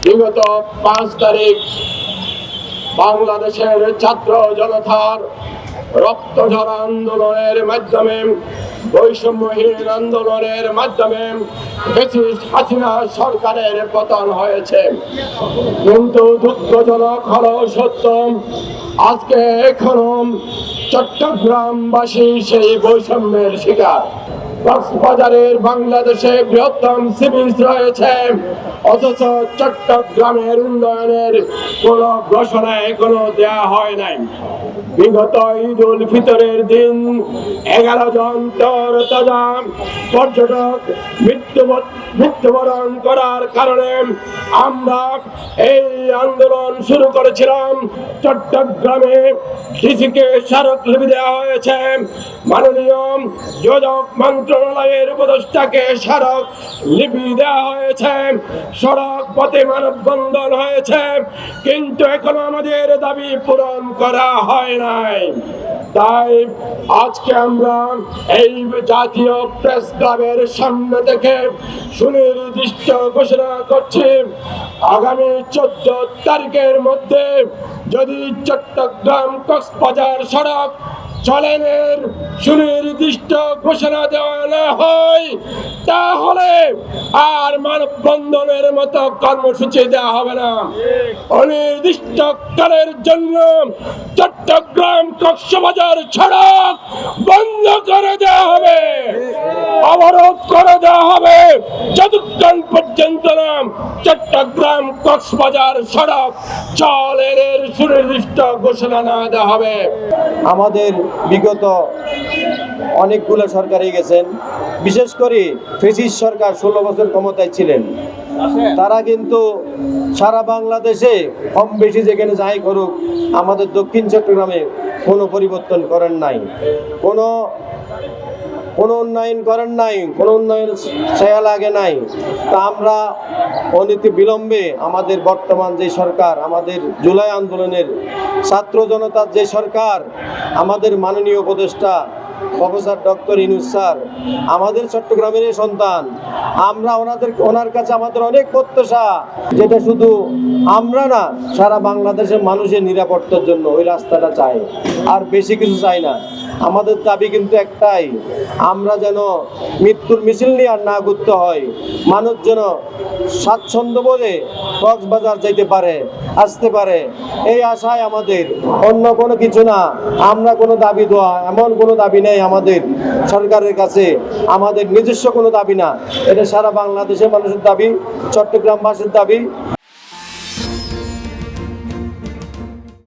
বিগত 5 তারিখ বাংলাদেশের ছাত্র জনতার রক্তঝরা আন্দোলনের মাধ্যমে, বৈষম্যহীন আন্দোলনের মাধ্যমে ফ্যাসিস্ট হাসিনা সরকারের পতন হয়েছে। কিন্তু দুঃখজনক হলো সত্য, আজকে এখনো চট্টগ্রামবাসী সেই বৈষম্যের শিকার। কক্সবাজারের বাংলাদেশে বৃহত্তম সি বিচ রয়েছে, অথচ চট্টগ্রামের উন্নয়নের কোনো ঘোষণা এখনো দেওয়া হয় নাই। বিগত ঈদ উল ফিতরের দিন 11 জন তরতাজা পর্যটক মৃত্যুবরণ করার কারণে আমরা এই আন্দোলন শুরু করেছিলাম। চট্টগ্রামে ডিসিকে স্মারকলিপি দেওয়া হয়েছে, মাননীয় যোগাযোগ মন্ত্রণালয়ের উপদেষ্টাকে স্মারকলিপি দেওয়া হয়েছে, সড়ক পথে মানববন্ধন হয়েছে, কিন্তু এখনো আমাদের দাবি পূরণ করা হয় নাই। তাই আজকে আমরা এই জাতীয় প্রেস ক্লাবের সামনে থেকে সুনির্দিষ্ট ঘোষণা করছি, আগামী 14 তারিখের মধ্যে যদি চট্টগ্রাম কক্সবাজার সড়ক চলনের সুনির্দিষ্ট ঘোষণা দেওয়া না হয়, তাহলে আর মানববন্ধনের মতো কর্মসূচি দেওয়া হবে না। অনির্দিষ্টকালের জন্য চট্টগ্রাম কক্সবাজার সড়ক বন্ধ করে দেওয়া হবে, অবরোধ করে দেওয়া হবে, যতক্ষণ পর্যন্ত না চট্টগ্রাম কক্সবাজার সড়ক চলনের সুনির্দিষ্ট ঘোষণা না দেওয়া হবে। আমাদের বিগত অনেকগুলো সরকারই গেছেন, বিশেষ করে ফ্যাসিস্ট সরকার 16 বছর ক্ষমতায় ছিলেন। তারা কিন্তু সারা বাংলাদেশে কম বেশি যেখানে যাই করুক, আমাদের দক্ষিণ চট্টগ্রামে কোনো পরিবর্তন করেন নাই, কোনো উন্নয়ন করেন নাই, কোনো উন্নয়ন ছায়া লাগে নাই। তা আমরা অনতি বিলম্বে আমাদের বর্তমান যে সরকার, আমাদের জুলাই আন্দোলনের ছাত্র জনতার যে সরকার, আমাদের মাননীয় উপদেষ্টা প্রফেসর ডক্টর ইউনূস স্যার আমাদের চট্টগ্রামের সন্তান, আমরা ওনার কাছে আমাদের অনেক প্রত্যাশা, যেটা শুধু আমরা না, সারা বাংলাদেশের মানুষের নিরাপত্তার জন্য ওই রাস্তাটা চাই, আর বেশি কিছু চাই না। আমাদের দাবি কিন্তু একটাই, আমরা যেন মৃত্যুর মিছিল নিয়ে আর না ঘুরতে হয়, মানুষ যেন স্বাচ্ছন্দ্য বোধে কক্সবাজার যাইতে পারে, আসতে পারে, এই আশায় আমাদের, অন্য কোনো কিছু না। আমরা কোনো দাবি দেওয়া এমন কোনো দাবি নেই আমাদের সরকারের কাছে, আমাদের নিজস্ব কোনো দাবি না, এটা সারা বাংলাদেশের মানুষের দাবি, চট্টগ্রামবাসীর দাবি।